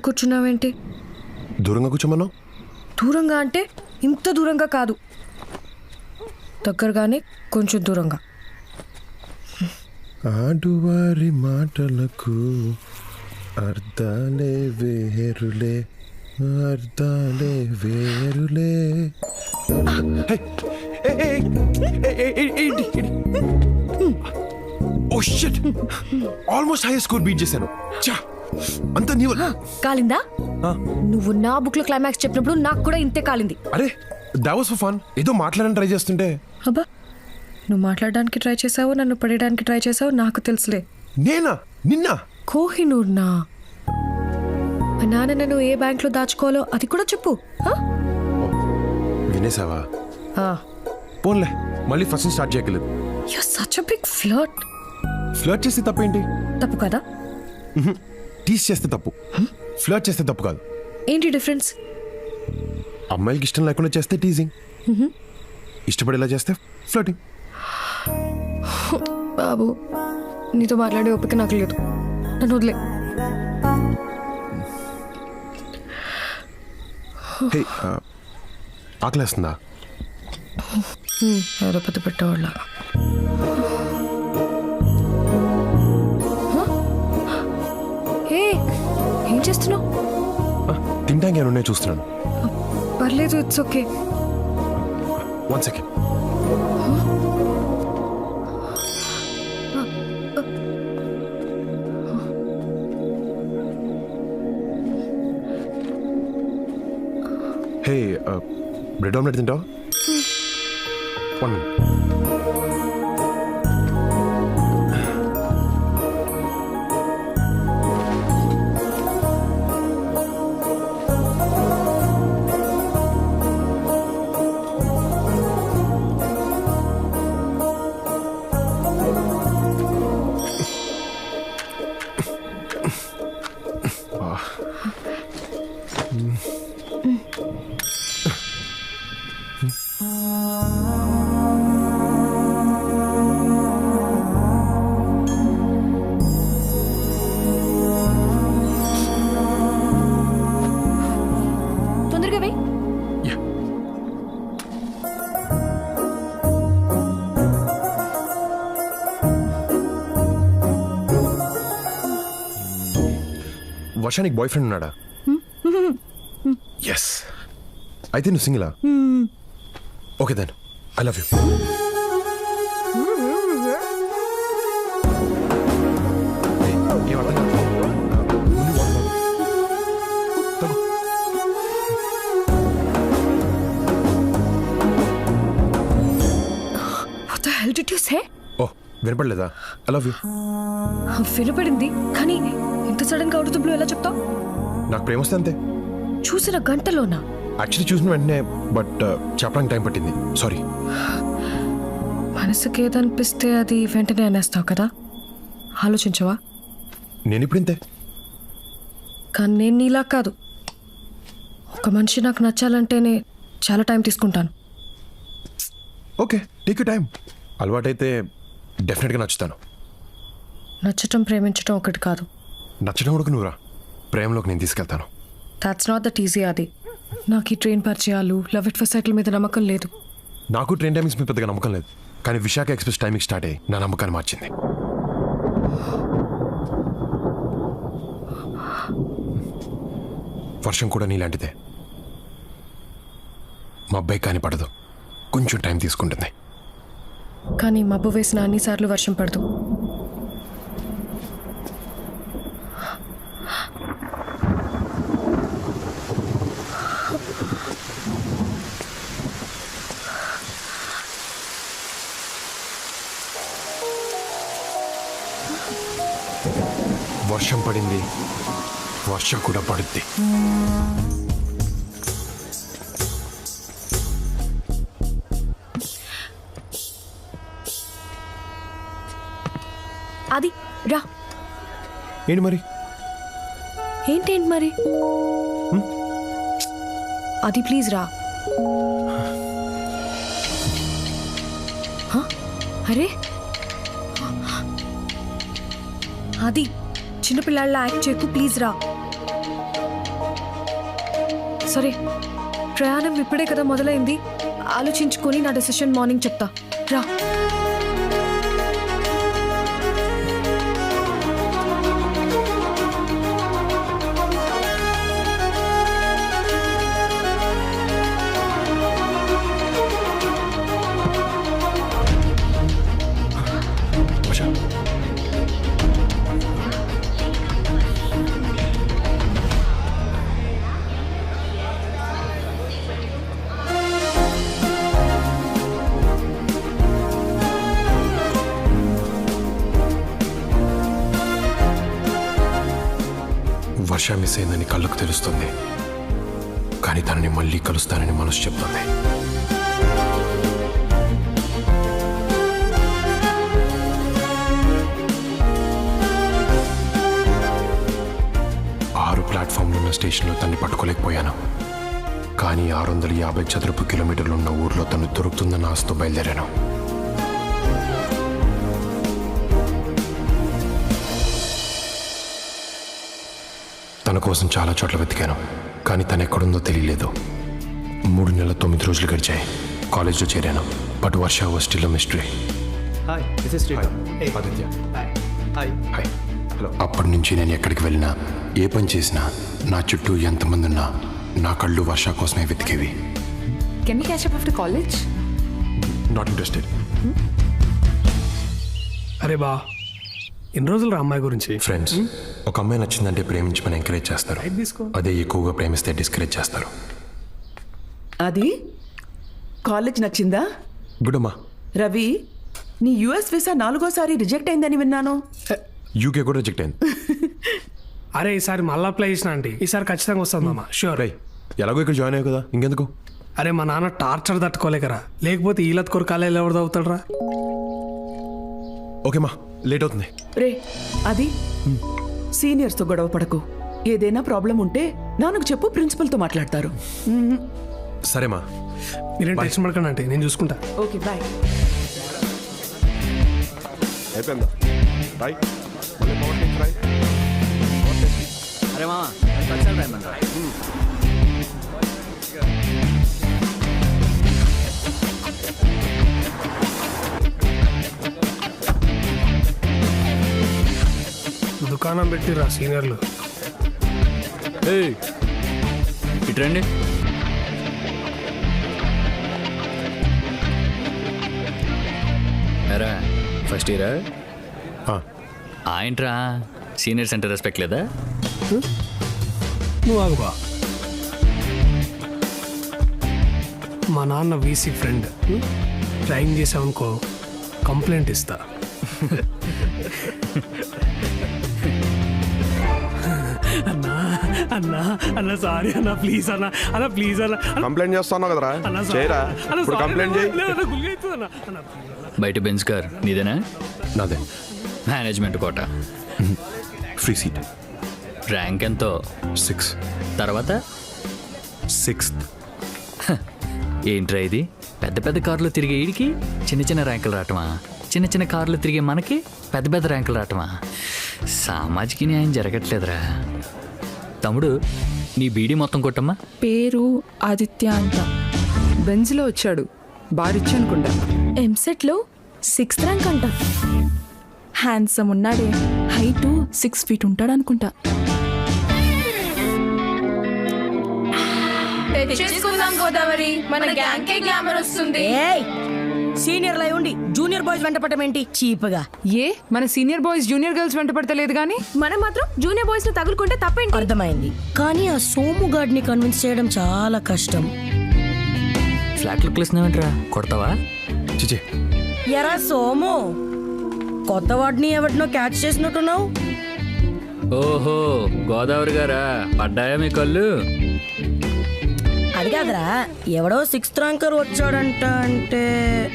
కూర్చున్నావేంటి? దూరంగా కూర్చోమన్నావు. దూరంగా అంటే ఇంత దూరంగా కాదు, దగ్గరగానే కొంచెం దూరంగా. ఆడువారి మాటలకు అర్థాలే వేరులే, అర్థాలే వేరులే. Oh shit, almost high score beat చేశాను. అంత నీవు కాలిందా? నువ్వు నా బుక్ లో క్లైమాక్స్ చెప్పినప్పుడు నాకు కూడా ఇంతే కాలింది. అరే that was for fun. ఏదో మాట్లాడని ట్రై చేస్తుంటే. అబ్బా, నువ్వు మాట్లాడడానికి ట్రై చేసావు, నన్ను పడేయడానికి ట్రై చేసావు, నాకు తెలుసులే. నేనా? నిన్న కోహినూర్నా? మా నాన్న నన్ను ఏ బ్యాంక్ లో దాచుకోవాలో అది కూడా చెప్పు. వినేసావా? పోన్లే, మళ్ళీ ఫస్ట్ స్టార్ట్ చేయగలదు. You're such a big flirt. Flirt చేస్తే తప్పేంటి? తప్పు కదా? టీస్ చేస్తే తప్పు, ఫ్లర్ట్ చేస్తే తప్పు కాదు. ఏంటి డిఫరెన్స్? అమ్మాయిలకి ఇష్టం లేకుండా చేస్తే టీజింగ్, ఇష్టపడేలా చేస్తే ఫ్లర్టింగ్. బాబు, నీతో మాట్లాడే ఓపిక నాకు లేదు, నన్ను వదిలే. హే, ఆకలేస్తుందా? ఏదో పెద్ద పెట్టేవాళ్ళ. ఏం చేస్తున్నావు? తింటానికి ఏమైనా ఉన్నాయో చూస్తున్నాను. పర్లేదు, it's okay. 1 second. Hey, bread omelette తింటావా? 1 minute. తొందరగా వెయ్యి. వర్షానికి బాయ్ ఫ్రెండ్ ఉన్నాడా? ఎస్. అయితే నువ్వు సింగిలా? Okay then, I love you. What the hell did you say? ఓ, వినపడలేదా? I love you. వినపడింది, కానీ ఇంత సడన్ గా అవుట్ ఆఫ్ ది బ్లూ ఎలా చెప్తావు? నాకు ప్రేమ వస్తే అంతే. చూసిన గంటలోనా? యాక్చువల్లీ చూసిన వెంటనే, బట్ చెప్పడానికి టైం పట్టింది. సారీ. మనసుకి ఏదనిపిస్తే అది వెంటనే అనేస్తావు కదా, ఆలోచించవా? నేను ఇప్పుడు ఇంతే. కానీ నేను నీలా కాదు. ఒక మనిషి నాకు నచ్చాలంటేనే చాలా టైం తీసుకుంటాను. Okay, take you time. అలవాటైతే డెఫినెట్గా నచ్చుతాను. నచ్చటం ప్రేమించటం ఒకటి కాదు. నచ్చడం కూడా నువ్వురా, ప్రేమలోకి నేను తీసుకెళ్తాను. That's not that easy. అది నాకు ఈ ట్రైన్ పరిచయాలు, లవ్ ఎట్ ఫస్ట్ సైకిల్ మీద నమ్మకం లేదు. నాకు ట్రైన్ టైమింగ్స్ మీద పెద్దగా నమ్మకం లేదు, కానీ విశాఖ ఎక్స్ప్రెస్ టైమింగ్ స్టార్ట్ అయ్యి నా నమ్మకాన్ని మార్చింది. వర్షం కూడా నీలాంటిదే. మా అబ్బాయి కాని పడదు, కొంచెం టైం తీసుకుంటుంది. కానీ మబ్బు వేసిన అన్నిసార్లు వర్షం పడదు. వర్షం పడింది, వర్షం కూడా పడుద్ది. అది రా. ఏంటి మరి? ఏంటి మరి? అది ప్లీజ్ రా. అరే, అది చిన్నపిల్లాళ్ళ యాక్ట్ చేయకు, ప్లీజ్ రా. సరే ప్రయాణం ఇప్పుడే కదా మొదలైంది, ఆలోచించుకొని నా డెసిషన్ మార్నింగ్ చెప్తా. రా. వర్ష, వర్ష మిస్ అయిందని కళ్ళకు తెలుస్తుంది, కానీ తనని మళ్ళీ కలుస్తానని మనసు చెప్తుంది. ప్లాట్ఫామ్లో ఉన్న స్టేషన్లో తన్ని పట్టుకోలేకపోయాను, కానీ 650 చదరపు కిలోమీటర్లు ఉన్న ఊర్లో తను దొరుకుతుందన్న ఆశతో బయలుదేరాను. తన కోసం చాలా చోట్ల వెతికాను, కానీ తను ఎక్కడుందో తెలియలేదు. 3 నెలల 9 రోజులు గడిచాయి. కాలేజ్లో చేరాను, but Varsha was still a mystery. Hi, this is Srikanth. Aditya. Hi. Hi. Hello. అప్పటి నుంచి నేను ఎక్కడికి వెళ్ళినా, ఏ పని చేసినా, నా చుట్టూ ఎంతమంది ఉన్నా నా కళ్ళు వర్ష కోసమే వెతికేవి. Can we catch up after college? Not interested. అరే బా, ఎన్ని రోజులు రా అమ్మాయి గురించి? ఫ్రెండ్స్, ఒక అమ్మాయి నచ్చిందంటే ప్రేమించమని ఎంకరేజ్ చేస్తారు, రైట్ తీసుకో. అదే ఎక్కువగా ప్రేమిస్తే డిస్కరేజ్ చేస్తారు. అది కాలేజ్ నచ్చిందా? గుడ్ అమ్మా. రవి, నీ యుఎస్ వీసా 4గోసారి రిజెక్ట్ అయిందని విన్నాను. యూకే కూడా రిజెక్ట్ అయింది. అరే ఈసారి మళ్ళీ అప్లై చేసిన ఆంటీ, ఈసారి ఖచ్చితంగా వస్తుందమ్మా, షూర్. రై, ఎలాగో ఇక్కడ జాయిన్ అయ్యావు కదా, ఇంకెందుకు? అరే మా నాన్న టార్చర్ తట్టుకోలేకరా, లేకపోతే ఈలత్ కొరకు కాలేజ్ ఎవరు చదువుతాడరా? ఓకేమ్మా, లేట్ అవుతుంది. రే, అది సీనియర్స్తో గొడవ పడకు. ఏదైనా ప్రాబ్లం ఉంటే నాన్నకు చెప్పు, ప్రిన్సిపల్తో మాట్లాడతారు. సరేమ్మా. మీరేం టెన్షన్ పడకండి ఆంటీ, నేను చూసుకుంటా. Okay, bye. అయిపోయిందా? రాయ్. అరే మామ, పచ్చడి రాయమన్నా. దుకాణం పెట్టిరా సీనియర్లు. ఇటు రండి. ఎరా ఫస్ట్ ఇయరా? ఏంట్రా సీనియర్స్ అంటే రెస్పెక్ట్ లేదా? నువ్వు ఆగుబా. మా నాన్న వీసీ ఫ్రెండ్, డ్రాయింగ్ చేసావనుకో కంప్లైంట్ ఇస్తా. అన్నా అన్నా అన్న సారీ అన్న, ప్లీజ్ అన్న, అన్న ప్లీజ్ అన్న. కంప్లైంట్ చేస్తున్నావు కదరా, అన్న చేయరా? అన్న ఇప్పుడు కంప్లైంట్ చేయి. బయట బెంచ్ కార్ నీదేనా? నాదే. Management quota. Free seat. Rank ఎంతో? 6. తర్వాత 6th. ఏంట్రా ఇది, పెద్ద పెద్ద కార్లు తిరిగే వీడికి చిన్న చిన్న ర్యాంకులు రావటమా? చిన్న చిన్న కార్లు తిరిగే మనకి పెద్ద పెద్ద ర్యాంకులు రావటమా? సామాజిక న్యాయం జరగట్లేదురా. తమ్ముడు, నీ బీడీ మొత్తం కొట్టమ్మా. పేరు ఆదిత్య అంట, బెంజ్లో వచ్చాడు, బారిచ్చు అనుకుంటా. ఎంసెట్లో 6th ర్యాంక్ అంట. హ్యాండ్సమ్ ఉన్నాడే, హైటు 6 feet ఉంటాడు అనుకుంటా. తెచ్చేసుకుందాం గోదావరి, మన గ్యాంగ్కే గ్లామర్ వస్తుంది. సీనియర్ లై ఉండి జూనియర్ బాయ్స్ వెంట పట్టమేంటి చీప్గా? ఏ మన సీనియర్ బాయ్స్ జూనియర్ గర్ల్స్ వెంట పడతలేదు కానీ మనం మాత్రం జూనియర్ బాయ్స్ ని తగులుకుంటే తప్పేంటి? అర్థమైంది, కానీ ఆ సోము గాడిని కన్విన్స్ చేయడం చాలా కష్టం. ఫ్లాట్ లుక్ వేసినావేంట్రా, కొడతావా? చిచే. ఎరా సోము, కొత్త వాడిని ఎవరినో క్యాచ్ చేసినట్టున్నావు. ఓహో, గోదావరి గారా, పడ్డాయా మీ కళ్ళు? అది కాదురా, ఎవడో 6th ర్యాంకర్ వచ్చాడంట. అంటే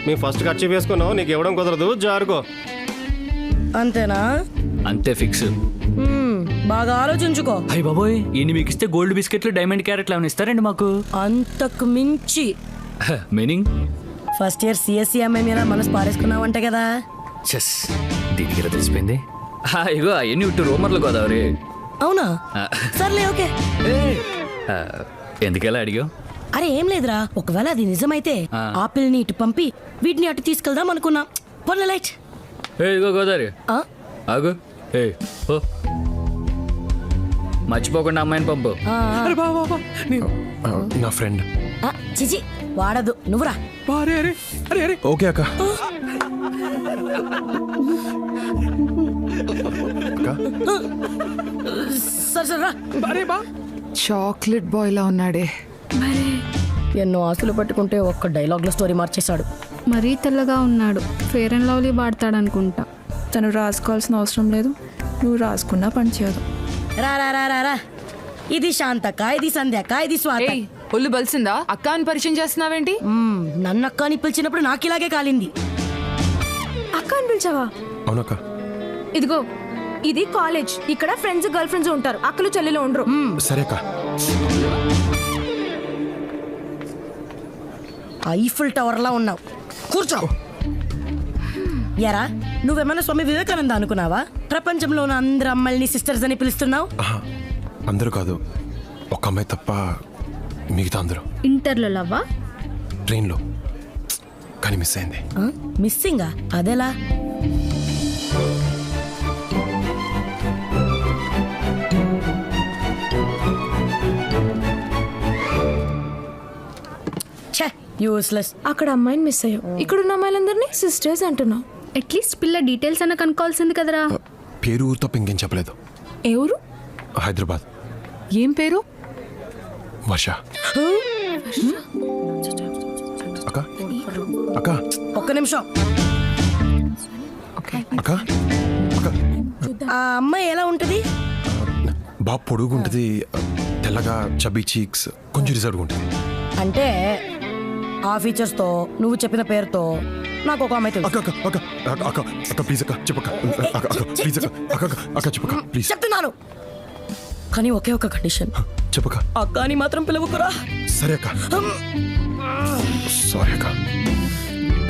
మేము ఫస్ట్ ఖర్చు వేసుకున్నావు, నీకు ఇవ్వడం కుదరదు, జారుకో. అంతేనా? అంతే ఫిక్స్. బాగా ఆలోచించుకో. అయ్య బాబోయ్, ఇన్ని మీకు ఇస్తే గోల్డ్ బిస్కెట్లు డైమండ్ క్యారెట్లు ఏమైనా ఇస్తారండి మాకు? అంతకు మించి మీనింగ్? ఫస్ట్ ఇయర్ సిఎస్సి అమ్మాయి మీద మనసు పారేసుకున్నావంట కదా. చెస్, దీనికి ఇలా తెలిసిపోయింది. ఇగో అవన్నీ ఇటు రూమర్లు గోదావరి. అవునా? సర్లే, ఓకే. ఎందుకెలా అడిగావు? అరే ఏం లేదురా, ఒకవేళ అది నిజమైతే ఆ. ఆపిల్ని ఇటు పంపి వీటిని అటు తీసుకెళ్దాం అనుకున్నా. పొన్న లైట్ ఇగో గోదావరి ఆగు. ఓ మర్చిపోకుండా అమ్మాయిని పంపు. అరే బా బా బా నేను నా ఫ్రెండ్. చిచి వాడదు, నువ్వురా. బా, అరే అరే అరే అరే ఓకే అక్క. సరే సరే రా. అరే బా చాక్లెట్ బాయ్ లా ఉన్నాడే. ఎన్నో ఆశలు పట్టుకుంటే ఒక్క డైలాగ్లో స్టోరీ మార్చేశాడు. మరీ తెల్లగా ఉన్నాడు. ఫేర్ అండ్ లవ్లీ వాడతాడనుకుంటా. తను రాసుకోవాల్సిన అవసరం లేదు, నువ్వు రాసుకున్నా పని చేయదు. రా రా రా రా రా. ఇది శాంతక్క, ఇది సంధ్యక్క, ఇది స్వాత. ఏయ్, ఒళ్ళు బలిసిందా? అక్క అని పరిచయం చేస్తున్నావేంటి? నన్ను అక్క అని పిలిచినప్పుడు నాకు ఇలాగే కాలింది. అక్క అని పిలిచావా? అవునక్క. ఇదిగో ఇది కాలేజ్. ఇక్కడ ఫ్రెండ్స్ గర్ల్ ఫ్రెండ్స్ ఉంటారు, అక్కలు చెల్లెలు ఉండరు. సరే అక్క. ఐఫిల్ టవర్ లా ఉన్నావు, కూర్చో. ఎరా నువ్వేమన్నా స్వామి వివేకానంద అనుకున్నావా? ప్రపంచంలో ఉన్న అందరు అమ్మాయిని సిస్టర్స్ అని పిలుస్తున్నావు. ఆహా, అందరూ కాదు, ఒక అమ్మాయి తప్ప మిగతా అందరూ. ఇంటర్లో లవ్వా? ట్రైన్లో కానీ మిస్ అయింది. మిస్సింగా? అదెలా? యూస్లెస్. అక్కడ అమ్మాయిని మిస్ అయ్యావు, ఇక్కడున్న అమ్మాయిలందరినీ సిస్టర్స్ అంటున్నావు. అట్లీస్ట్ పిల్ల డీటెయిల్స్ అన్న కనుక్కోవాల్సింది కదరా. పేరు ఊరు తప్ప ఇంకేం చెప్పలేదు. ఎవరు? హైదరాబాద్. ఏం పేరు? వర్ష. అక్క అక్క ఒక్క నిమిషం. అక్క అక్క. ఆ అమ్మాయి ఎలా ఉంటది? బాగా పొడుగు ఉంటుంది, తెల్లగా చబ్బీ చీక్స్, కొంచెం రిజర్వ్ ఉంటుంది. అంటే ఆ ఫీచర్స్ తో నువ్వు చెప్పిన పేరుతో నాకు ఒక అమ్మాయి తెలుసు. అక్క అక్క అక్క అక్క అక్క అక్క ప్లీజ్ అక్క చెప్పక్క. అక్క అక్క ప్లీజ్ అక్క అక్క అక్క అక్క చెప్పక్క ప్లీజ్. చెప్తున్నాను కానీ ఒకే ఒక కండిషన్. చెప్పక్క. అక్క అని మాత్రం పిలవకురా. సరే అక్క. సారీ అక్క.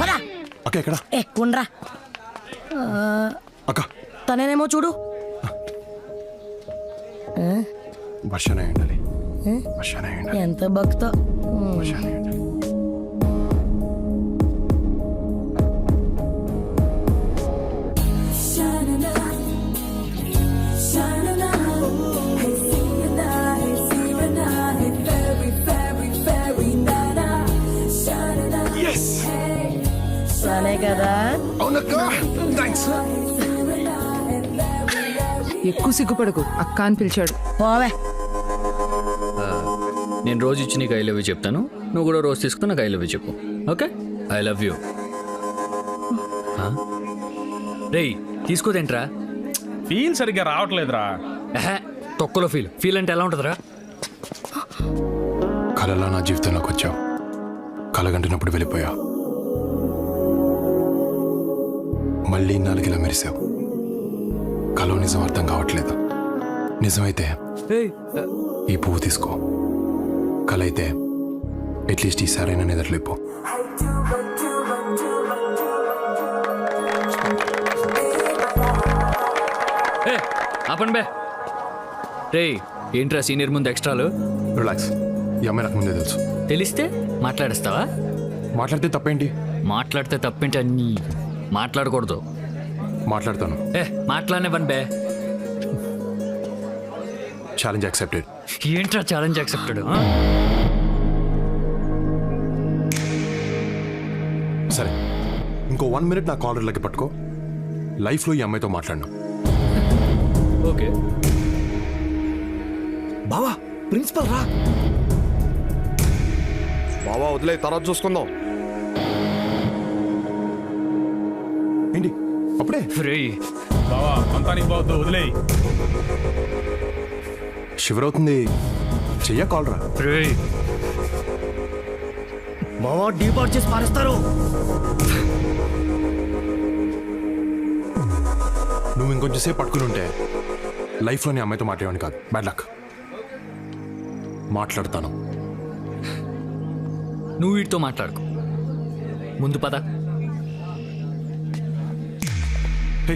పదా. అక్క ఎక్కడ? ఉండరా. అక్క తనేనేమో చూడు. వర్షనే ఉండాలి. వర్షనే ఉండాలి. ఎంత భక్త. వర్షనే ఉండాలి. సరే కదా. ఎక్కువ సిగ్గుపడకు, అక్క అని పిలిచాడు. పోవే. నేను రోజు ఇచ్చి నీకు ఐ లవ్ యూ చెప్తాను, నువ్వు కూడా రోజు తీసుకుని నాకు ఐ లవ్ యూ చెప్పు. ఓకే? I love you. రేయ్ తీసుకోదేంట్రా? ఫీల్ సరిగ్గా రావట్లేదురా. తొక్కలో ఫీల్ అంటే ఎలా ఉంటుందిరా? కళలో నా జీవితంలోకి వచ్చావు, కలగంటినప్పుడు వెళ్ళిపోయావు, మళ్ళీ నాలుగిలా మెరిసావు. కలో నిజం అర్థం కావట్లేదు. నిజమైతే ఈ పువ్వు తీసుకో, కల అయితే అట్లీస్ట్ ఈ సరైన నిద్రలేపు. ఆపండి బే. రేయ్ ఏంట్రా సీనియర్ ముందు ఎక్స్ట్రాలు? రిలాక్స్, ఈ అమ్మాయి నాకు ముందే తెలుసు. తెలిస్తే మాట్లాడేస్తావా? మాట్లాడితే తప్పేంటి? మాట్లాడితే తప్పేంటి? అన్నీ మాట్లాడకూడదు. మాట్లాడతాను. మాట్లాడనివ్వండి బే. Challenge accepted. ఏంట్రా ఛాలెంజ్ యాక్సెప్టెడ్? సరే, ఇంకో 1 minute నా కాలర్లకి పట్టుకో. లైఫ్లో ఈ అమ్మాయితో మాట్లాడినా. ఓకే బావా ప్రిన్సిపల్ రా. బావా వదిలే, తర్వాత చూసుకుందాం. ఏంటి అప్పుడే? రేయ్ బావా అంతా నీ బావద్దు, వదిలేయి. షివర్ అవుతుంది, చెయ్య కాలరా. రేయ్ బావా డీపార్ట్ చేసి పారేస్తారు. నువ్వు ఇంకొంచెం సేపు పట్టుకుని ఉంటే లైఫ్లోని అమ్మాయితో మాట్లాడేవాడిని కాదు. Bad luck. మాట్లాడతాను. నువ్వు వీటితో మాట్లాడుకో, ముందు పద. హే